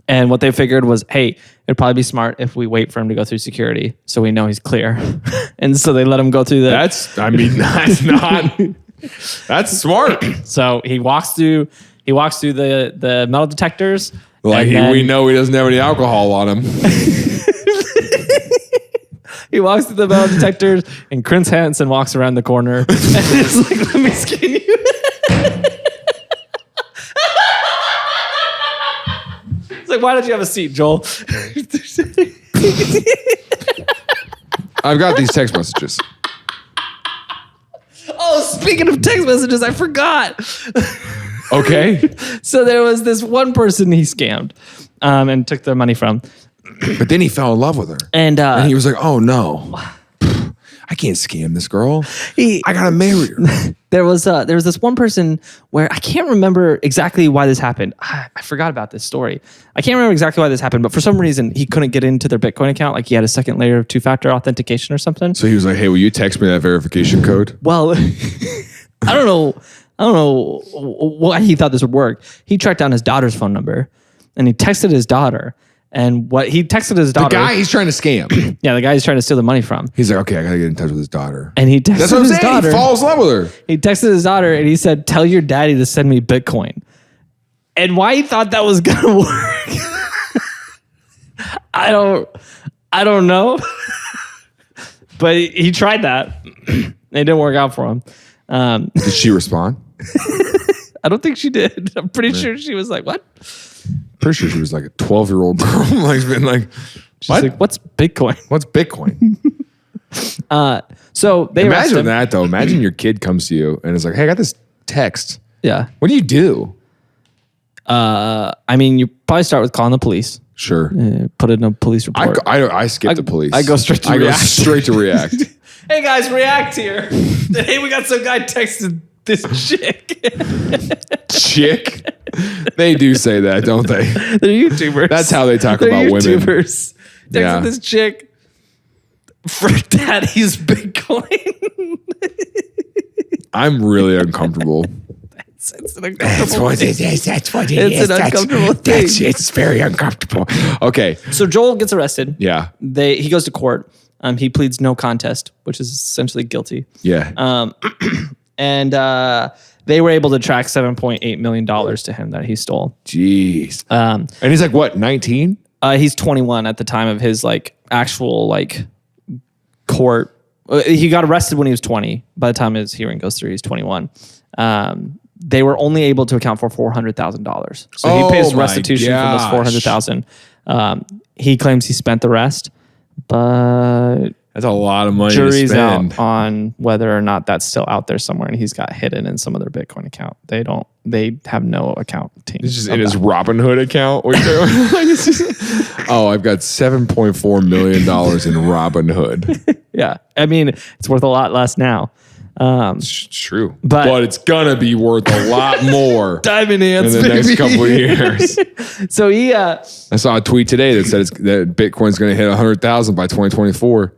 And what they figured was, hey, it'd probably be smart if we wait for him to go through security so we know he's clear. And so they let him go through that's smart. So he walks through the metal detectors. Like we know he doesn't have any alcohol on him. He walks through the metal detectors and Chris Hansen walks around the corner and it's like, let me skin you. It's like, why don't you have a seat, Joel? I've got these text messages. Oh, speaking of text messages, I forgot. Okay. So there was this one person he scammed and took their money from. But then he fell in love with her. And he was like, oh no. I can't scam this girl. I gotta marry her. There was this one person where I can't remember exactly why this happened. I forgot about this story. I can't remember exactly why this happened, but for some reason he couldn't get into their Bitcoin account. Like he had a second layer of 2-factor authentication or something. So he was like, hey, will you text me that verification code? Well, I don't know why he thought this would work. He tracked down his daughter's phone number and he texted his daughter. And what he texted his daughter. The guy he's trying to scam. Yeah, the guy he's trying to steal the money from. He's like, okay, I gotta get in touch with his daughter. And he texted That's what I'm his saying. daughter. He falls in love with her. He texted his daughter and he said, tell your daddy to send me Bitcoin. And why he thought that was gonna work, I don't know. But he tried that. It didn't work out for him. Did she respond? I don't think she did. I'm pretty sure she was like, what? Pretty sure she was like a 12-year-old girl. Like, been like, she's like, what's Bitcoin? What's Bitcoin? So they imagine that though. Imagine your kid comes to you and is like, hey, I got this text. Yeah. What do you do? I mean, you probably start with calling the police. Sure. Put in a police report. I skip the police. I go straight to react. Go straight to react. Hey guys, react here. Hey, we got some guy texted this chick. Chick? They do say that, don't they? They're YouTubers. That's how they talk about women. YouTubers. Texted this chick for daddy's Bitcoin. I'm really uncomfortable. It's an uncomfortable That's what it is. It's an uncomfortable thing. It's very uncomfortable. Okay. So Joel gets arrested. Yeah. He goes to court. He pleads no contest, which is essentially guilty. Yeah. And they were able to track $7.8 million to him that he stole. Jeez. And he's like, what, 19? He's 21 at the time of his like actual like court. He got arrested when he was 20. By the time his hearing goes through, he's 21. They were only able to account for $400,000. So he pays restitution for those $400,000. He claims he spent the rest, but that's a lot of money. Jury's to spend. out on whether or not that's still out there somewhere, and he's got hidden in some of their Bitcoin account. They have no accounting. It's just in his Robinhood account. I've got $7.4 million in Robinhood. Yeah, I mean it's worth a lot less now. It's true, but it's gonna be worth a lot more. Diamond hands in the next couple of years. So I saw a tweet today that said that Bitcoin's gonna hit 100,000 by 2024.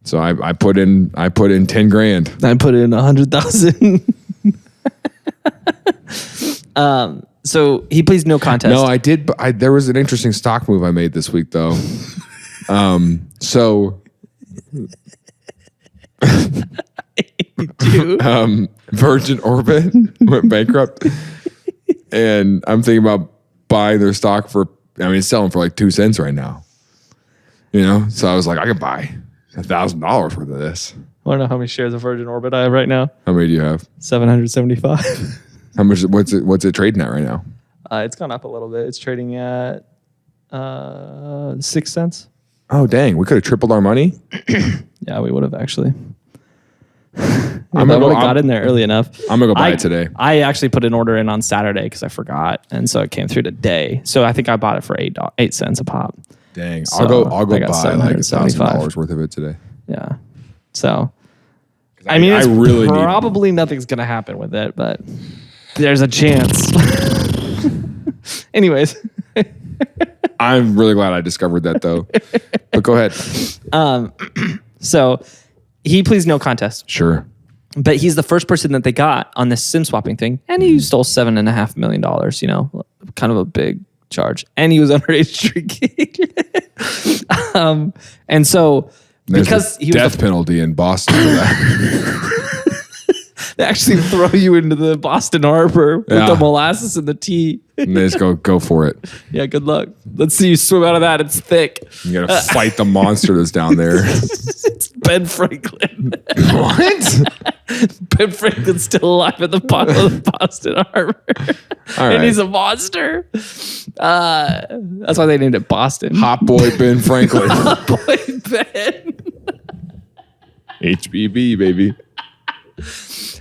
So I put in 10 grand. I put in 100,000. So he pleads no contest. No, I did. But there was an interesting stock move I made this week, though. So Virgin Orbit went bankrupt, and I'm thinking about buying their stock for. I mean, it's selling for like 2 cents right now. You know, so I was like, I could buy $1,000 worth of this. I don't know how many shares of Virgin Orbit I have right now. How many do you have? 775. How much? What's it trading at right now? It's gone up a little bit. It's trading at 6 cents. Oh dang! We could have tripled our money. Yeah, we would have actually. I would have got in there early enough. I'm gonna go buy it today. I actually put an order in on Saturday because I forgot, and so it came through today. So I think I bought it for 8 cents a pop. Dang! So I'll go buy like $1,075 worth of it today. Yeah. So I mean, it's probably nothing's gonna happen with it, but there's a chance. Anyways. I'm really glad I discovered that though. But go ahead. So he pleads no contest. Sure. But he's the first person that they got on this SIM swapping thing. And he stole $7.5 million, you know, kind of a big charge. And he was underage drinking. And so because he was death penalty in Boston for that. They actually throw you into the Boston Harbor with the molasses and the tea. And they just go for it. Yeah, good luck. Let's see you swim out of that. It's thick. You gotta fight the monster that's down there. It's Ben Franklin. What? Ben Franklin's still alive at the bottom of the Boston Harbor. And he's a monster. That's why they named it Boston. Hot boy Ben Franklin. Hot boy Ben. HBB, baby.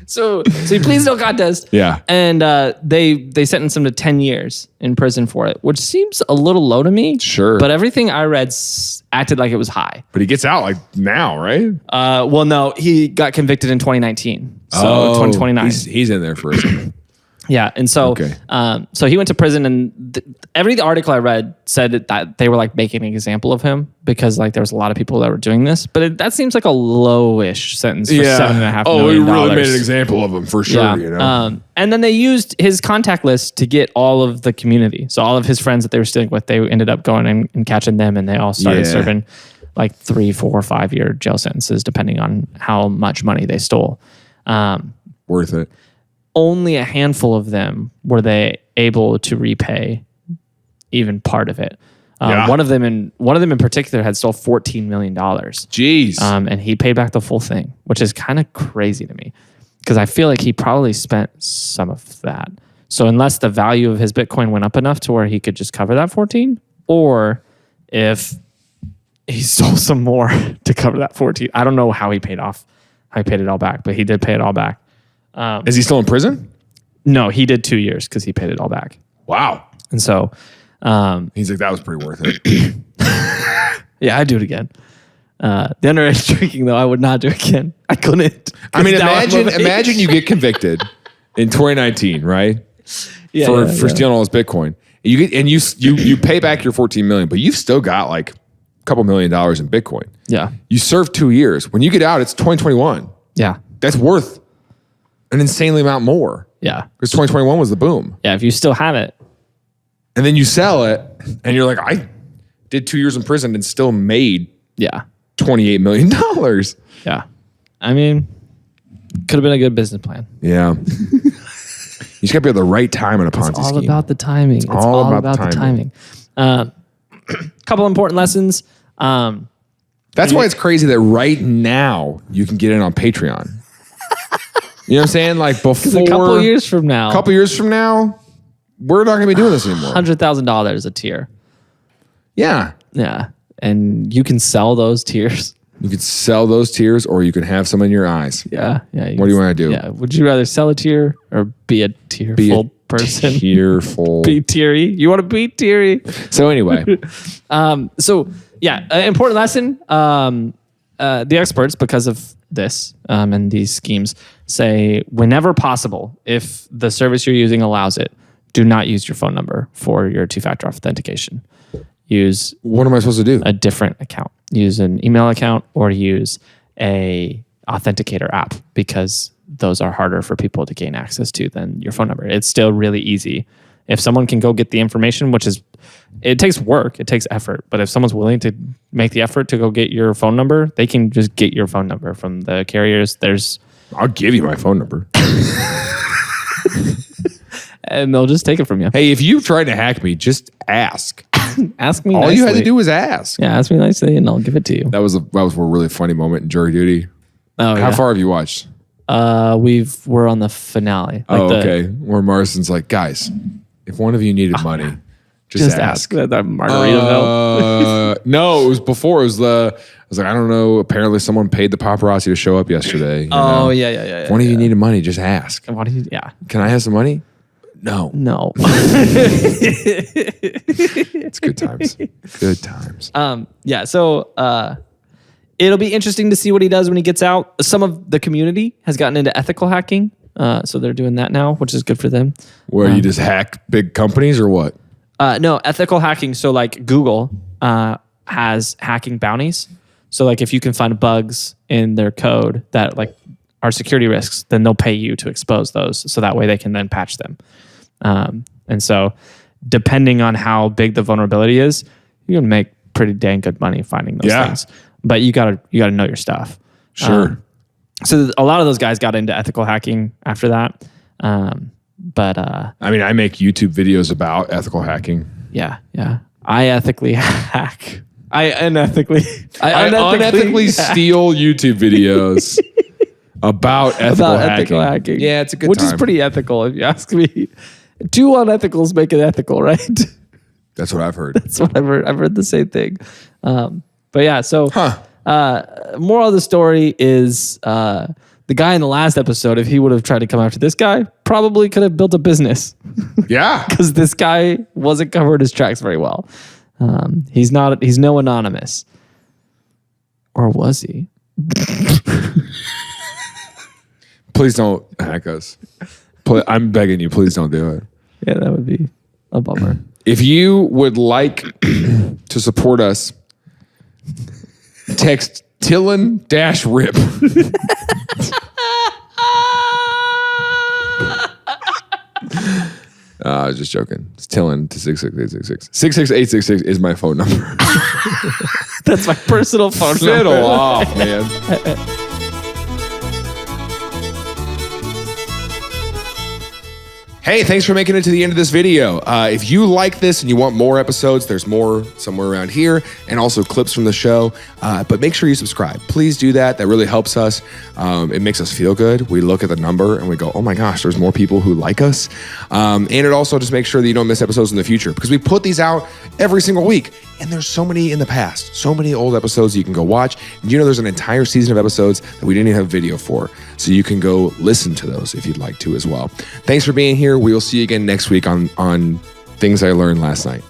So he pleads no contest. Yeah. And they sentenced him to 10 years in prison for it, which seems a little low to me. Sure. But everything I read acted like it was high. But he gets out like now, right? Well, no, he got convicted in 2019. So 2029. He's in there for a second. Yeah. And so, so he went to prison, and every article I read said that they were like making an example of him because like there was a lot of people that were doing this, but that seems like a lowish sentence for $7.5 million. Oh, we really made an example of him for sure. Yeah. You know? And then they used his contact list to get all of the community. So all of his friends that they were stealing with, they ended up going and catching them, and they all started serving like 3, 4, 5 year jail sentences, depending on how much money they stole. Worth it. Only a handful of them were they able to repay even part of it. One of them in particular had stole $14 million. Jeez. And he paid back the full thing, which is kind of crazy to me because I feel like he probably spent some of that. So unless the value of his Bitcoin went up enough to where he could just cover that 14, or if he stole some more to cover that 14, I don't know how he paid it all back, but he did pay it all back. Is he still in prison? No, he did 2 years because he paid it all back. Wow. And so he's like, that was pretty worth it. Yeah, I'd do it again. The underage drinking, though, I would not do again. I couldn't. I mean, imagine you get convicted in 2019, right? Yeah, for stealing all his Bitcoin. You pay back your $14 million, but you've still got like a couple $1 million in Bitcoin. Yeah. You serve 2 years. When you get out, it's 2021. Yeah. That's worth an insanely amount more. Yeah. Because 2021 was the boom. Yeah, if you still have it. And then you sell it, and you're like, I did 2 years in prison and still made $28 million. Yeah. I mean, could have been a good business plan. Yeah. You just got to be at the right time in a Ponzi scheme. It's all about the timing. It's all about the timing. Couple important lessons. That's why it's crazy that right now you can get in on Patreon. You know what I'm saying? Like before. A couple years from now, we're not going to be doing this anymore. $100,000 a tier. Yeah. Yeah. And you can sell those tiers. You could sell those tiers, or you can have some in your eyes. Yeah. Yeah. What do you want to do? Yeah. Would you rather sell a tier or be a tearful person? Tearful. Be teary. You want to be teary. So anyway. Important lesson. The experts, because of this and these schemes, say whenever possible, if the service you're using allows it, do not use your phone number for your two-factor authentication. Use what am I supposed to do? A different account. Use an email account or use a authenticator app, because those are harder for people to gain access to than your phone number. It's still really easy. If someone can go get the information, it takes work, it takes effort, but if someone's willing to make the effort to go get your phone number, they can just get your phone number from the carriers. I'll give you my phone number. And they'll just take it from you. Hey, if you try to hack me, just ask. Ask me All nicely. you had to do was ask. Yeah, ask me nicely and I'll give it to you. That was a really funny moment in Jury Duty. Oh, How far have you watched? We're on the finale. Okay. Where Marston's like, guys, if one of you needed money, just ask. That Margaritaville. No, it was before. I was like, I don't know. Apparently, someone paid the paparazzi to show up yesterday. You know? Yeah. If one of you needed money, just ask. Yeah. Can I have some money? No. It's good times. Good times. Yeah. So it'll be interesting to see what he does when he gets out. Some of the community has gotten into ethical hacking. So they're doing that now, which is good for them. Where you just hack big companies or what? No, ethical hacking. So like Google has hacking bounties. So like if you can find bugs in their code that like are security risks, then they'll pay you to expose those. So that way they can then patch them. And so depending on how big the vulnerability is, you can make pretty dang good money finding those things. But you gotta know your stuff. Sure. So a lot of those guys got into ethical hacking after that. I mean, I make YouTube videos about ethical hacking. Yeah. I ethically hack. I unethically steal YouTube videos about ethical hacking. Yeah, it's a good which time. is pretty ethical if you ask me. Two unethicals make it ethical, right? That's what I've heard. That's what I've heard. I've heard the same thing. But yeah, so moral of the story is the guy in the last episode, if he would have tried to come after this guy, probably could have built a business. Yeah. Because this guy wasn't covering his tracks very well. He's no anonymous. Or was he? Please don't hack us. I'm begging you, please don't do it. Yeah, that would be a bummer. If you would like to support us, text TILLN-RIP. I was just joking. It's TILLN to 66866. 66866 is my phone number. That's my personal phone number. Fiddle off, man. Hey, thanks for making it to the end of this video. If you like this and you want more episodes, there's more somewhere around here and also clips from the show. But make sure you subscribe. Please do that. That really helps us. It makes us feel good. We look at the number and we go, oh my gosh, there's more people who like us. And it also just makes sure that you don't miss episodes in the future because we put these out every single week. And there's so many in the past, so many old episodes you can go watch. And you know there's an entire season of episodes that we didn't even have video for. So you can go listen to those if you'd like to as well. Thanks for being here. We will see you again next week on Things I Learned Last Night.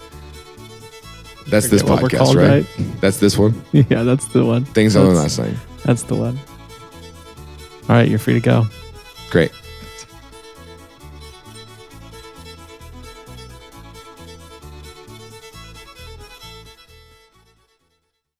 That's this podcast, right? That's this one? Yeah, that's the one. Things I Learned Last Night. That's the one. All right, you're free to go. Great.